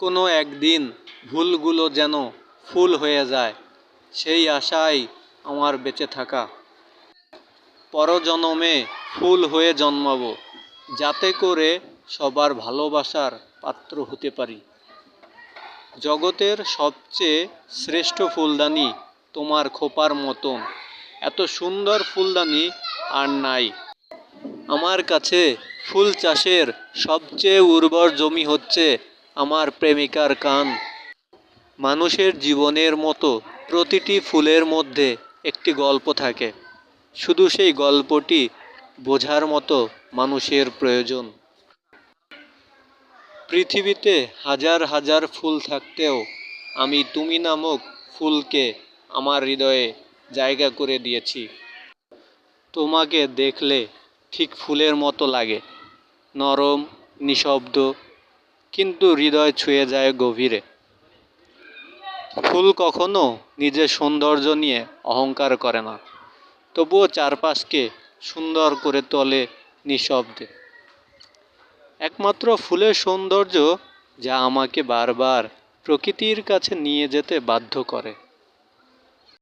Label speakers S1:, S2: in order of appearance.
S1: কোনো একদিন ভুলগুলো যেন ফুল হয়ে যায়, সেই আশায় আমার বেঁচে থাকা। পরজনমে ফুল হয়ে জন্মাবো, যাতে করে সবার ভালোবাসার পাত্র হতে পারি। জগতের সবচেয়ে শ্রেষ্ঠ ফুলদানি তোমার খোপার মতন, এত সুন্দর ফুলদানি আর নাই। আমার কাছে ফুল চাষের সবচেয়ে উর্বর জমি হচ্ছে আমার প্রেমিকার কান। মানুষের জীবনের মতো প্রতিটি ফুলের মধ্যে একটি গল্প থাকে, শুধু সেই গল্পটি বোঝার মতো মানুষের প্রয়োজন। পৃথিবীতে হাজার হাজার ফুল থাকতেও আমি তুমি নামক ফুলকে আমার হৃদয়ে জায়গা করে দিয়েছি। তোমাকে দেখলে ঠিক ফুলের মতো লাগে, নরম, নিঃশব্দ, কিন্তু হৃদয় ছুঁয়ে যায় গভীরে। ফুল কখনো নিজের সৌন্দর্য নিয়ে অহংকার করে না, তবুও চারপাশকে সুন্দর করে তোলে নিঃশব্দে। একমাত্র ফুলের সৌন্দর্য যা আমাকে বারবার প্রকৃতির কাছে নিয়ে যেতে বাধ্য করে।